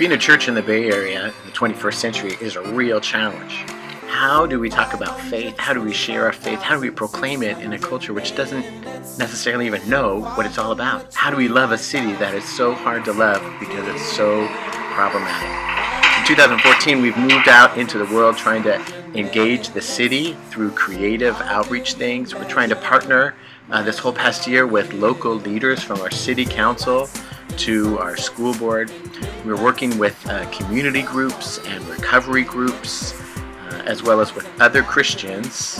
Being a church in the Bay Area in the 21st century is a real challenge. How do we talk about faith? How do we share our faith? How do we proclaim it in a culture which doesn't necessarily even know what it's all about? How do we love a city that is so hard to love because it's so problematic? In 2014, we've moved out into the world trying to engage the city through creative outreach things. We're trying to partner this whole past year with local leaders from our city council to our school board. We're working with community groups and recovery groups, as well as with other Christians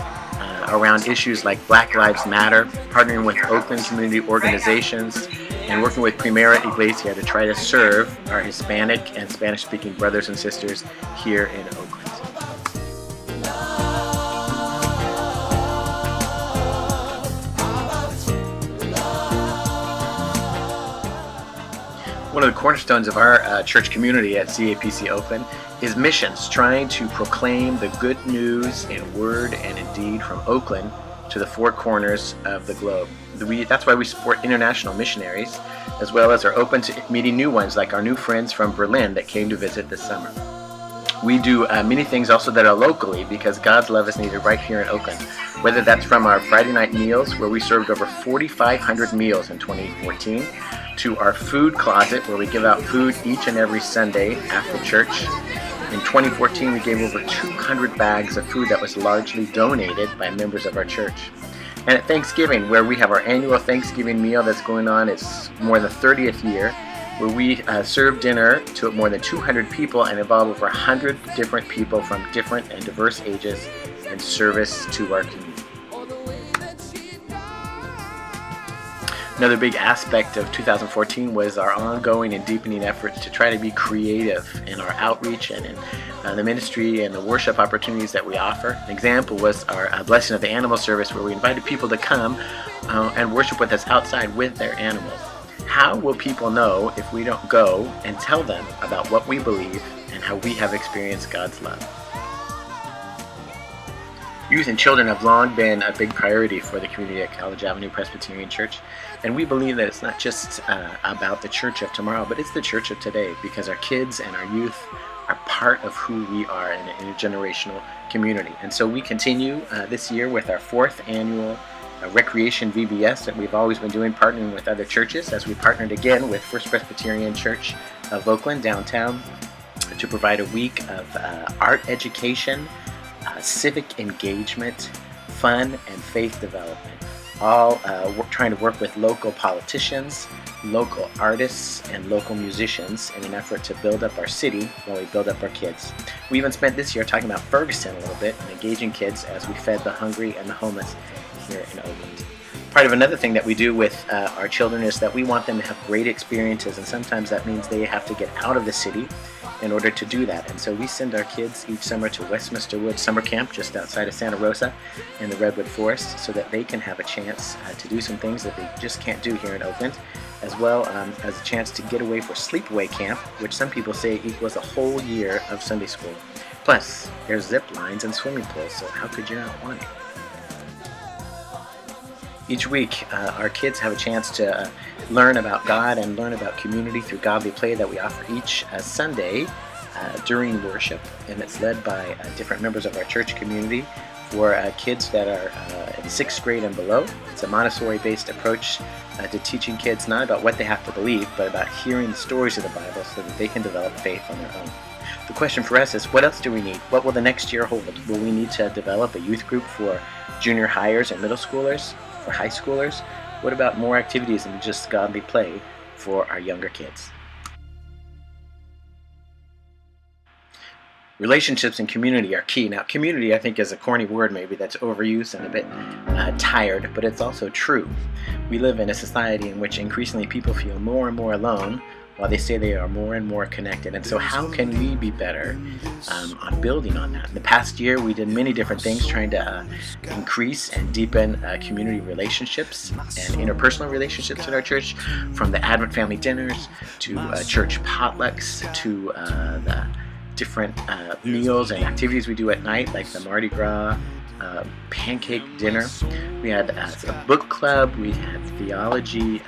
around issues like Black Lives Matter, partnering with Oakland community organizations, and working with Primera Iglesia to try to serve our Hispanic and Spanish-speaking brothers and sisters here in Oakland. One of the cornerstones of our church community at CAPC Oakland is missions, trying to proclaim the good news in word and in deed from Oakland to the four corners of the globe. That's why we support international missionaries, as well as are open to meeting new ones, like our new friends from Berlin that came to visit this summer. We do many things also that are locally because God's love is needed right here in Oakland, whether that's from our Friday night meals, where we served over 4,500 meals in 2014, to our food closet, where we give out food each and every Sunday after church. In 2014, we gave over 200 bags of food that was largely donated by members of our church. And at Thanksgiving, where we have our annual Thanksgiving meal that's going on, it's more than the 30th year, where we serve dinner to more than 200 people and involve over 100 different people from different and diverse ages in service to our community. Another big aspect of 2014 was our ongoing and deepening efforts to try to be creative in our outreach and in the ministry and the worship opportunities that we offer. An example was our Blessing of the Animal service, where we invited people to come and worship with us outside with their animals. How will people know if we don't go and tell them about what we believe and how we have experienced God's love? Youth and children have long been a big priority for the community at College Avenue Presbyterian Church, and we believe that it's not just about the church of tomorrow, but it's the church of today, because our kids and our youth are part of who we are in an intergenerational community. And so we continue this year with our 4th annual Recreation VBS that we've always been doing, partnering with other churches, as we partnered again with First Presbyterian Church of Oakland downtown to provide a week of art education, civic engagement, fun, and faith development, all trying to work with local politicians, local artists, and local musicians in an effort to build up our city while we build up our kids. We even spent this year talking about Ferguson a little bit and engaging kids as we fed the hungry and the homeless here in Oakland. Part of another thing that we do with our children is that we want them to have great experiences, and sometimes that means they have to get out of the city in order to do that. And so we send our kids each summer to Westminster Woods Summer Camp just outside of Santa Rosa in the Redwood Forest, so that they can have a chance to do some things that they just can't do here in Oakland, as well as a chance to get away for sleepaway camp, which some people say equals a whole year of Sunday school. Plus, there's zip lines and swimming pools, so how could you not want it? Each week, our kids have a chance to learn about God and learn about community through godly play that we offer each Sunday during worship, and it's led by different members of our church community for kids that are in 6th grade and below. It's a Montessori-based approach to teaching kids not about what they have to believe, but about hearing the stories of the Bible so that they can develop faith on their own. The question for us is, what else do we need? What will the next year hold? Will we need to develop a youth group for junior hires and middle schoolers? For high schoolers? What about more activities than just godly play for our younger kids? Relationships and community are key. Now, community, I think, is a corny word maybe that's overused and a bit tired, but it's also true. We live in a society in which increasingly people feel more and more alone, while they say they are more and more connected. And so how can we be better on building on that? In the past year, we did many different things trying to increase and deepen community relationships and interpersonal relationships in our church, from the Advent family dinners to church potlucks to the different meals and activities we do at night, like the Mardi Gras pancake dinner. We had a book club, we had theology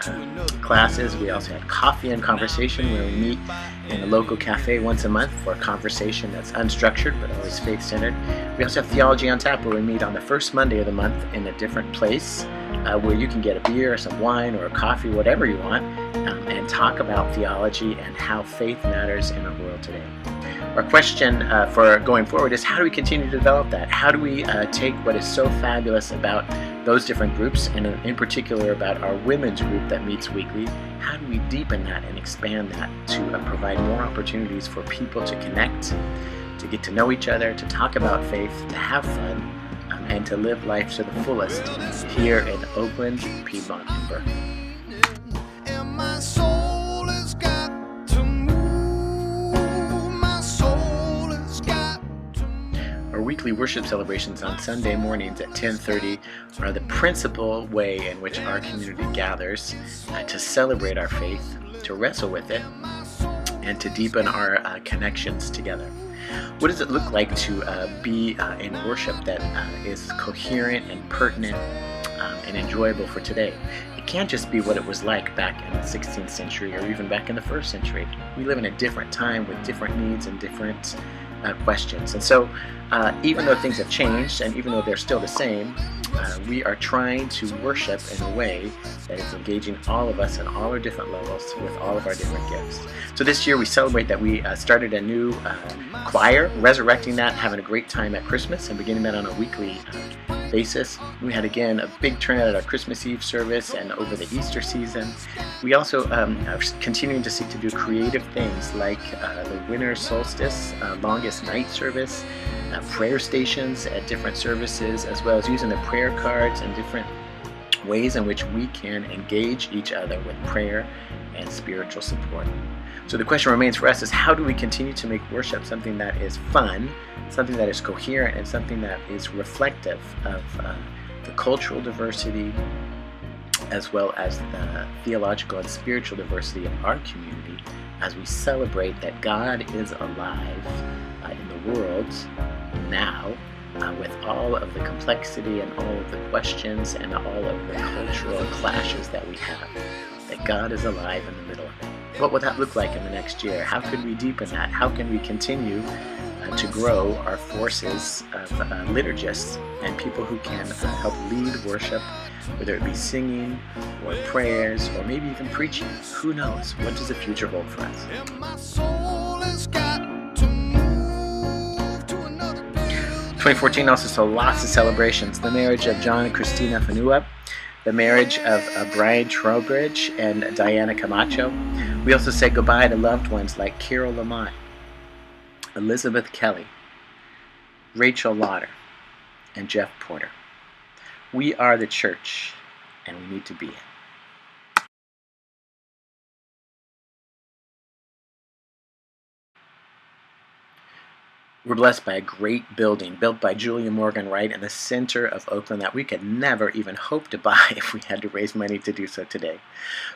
classes, we also had coffee and conversation where we meet in a local cafe once a month for a conversation that's unstructured but always faith-centered. We also have Theology on Tap, where we meet on the first Monday of the month in a different place, where you can get a beer or some wine or a coffee, whatever you want, and talk about theology and how faith matters in our world today. Our question for going forward is, how do we continue to develop that? How do we take what is so fabulous about those different groups, and in particular about our women's group that meets weekly, how do we deepen that and expand that to provide more opportunities for people to connect, to get to know each other, to talk about faith, to have fun, and to live life to the fullest here in Oakland, Piedmont, and Berkeley. Our weekly worship celebrations on Sunday mornings at 10:30 are the principal way in which our community gathers to celebrate our faith, to wrestle with it, and to deepen our connections together. What does it look like to be in worship that is coherent and pertinent and enjoyable for today? It can't just be what it was like back in the 16th century or even back in the 1st century. We live in a different time with different needs and different questions. And so even though things have changed and even though they're still the same, we are trying to worship in a way that is engaging all of us at all our different levels with all of our different gifts. So this year we celebrate that we started a new choir, resurrecting that, having a great time at Christmas and beginning that on a weekly basis. We had again a big turnout at our Christmas Eve service and over the Easter season. We also are continuing to seek to do creative things like the winter solstice, longest night service, prayer stations at different services, as well as using the prayer cards and different ways in which we can engage each other with prayer and spiritual support. So the question remains for us is, how do we continue to make worship something that is fun, something that is coherent, and something that is reflective of the cultural diversity as well as the theological and spiritual diversity of our community as we celebrate that God is alive in the world now, with all of the complexity and all of the questions and all of the cultural clashes that we have, that God is alive in the middle of it. What will that look like in the next year? How can we deepen that? How can we continue to grow our forces of liturgists and people who can help lead worship, whether it be singing or prayers or maybe even preaching? Who knows? What does the future hold for us? 2014 also saw lots of celebrations. The marriage of John and Christina Fanua, the marriage of Brian Trowbridge and Diana Camacho. We also said goodbye to loved ones like Carol Lamont, Elizabeth Kelly, Rachel Lauder, and Jeff Porter. We are the church, and we need to be it. We're blessed by a great building built by Julia Morgan Wright in the center of Oakland that we could never even hope to buy if we had to raise money to do so today.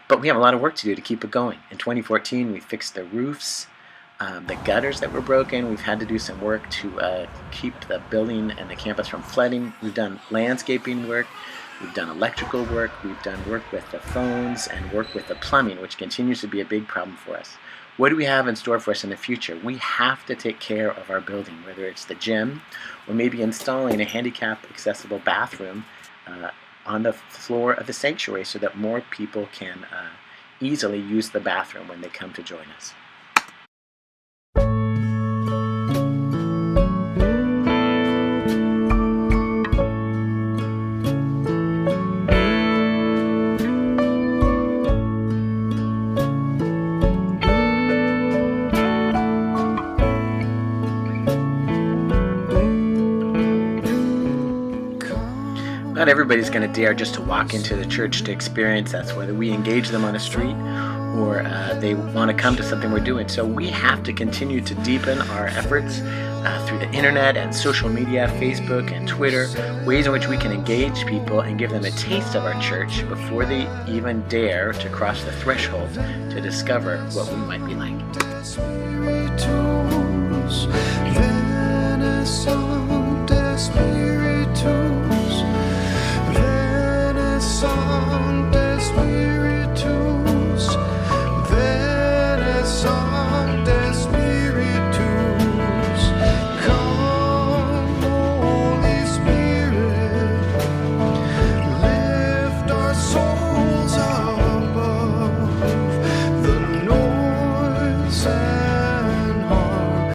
But we have a lot of work to do to keep it going. In 2014, we fixed the roofs, the gutters that were broken. We've had to do some work to keep the building and the campus from flooding. We've done landscaping work. We've done electrical work. We've done work with the phones and work with the plumbing, which continues to be a big problem for us. What do we have in store for us in the future? We have to take care of our building, whether it's the gym or maybe installing a handicap-accessible bathroom on the floor of the sanctuary so that more people can easily use the bathroom when they come to join us. Not everybody's going to dare just to walk into the church to experience us, whether we engage them on the street or they want to come to something we're doing. So we have to continue to deepen our efforts through the internet and social media, Facebook and Twitter, ways in which we can engage people and give them a taste of our church before they even dare to cross the threshold to discover what we might be like.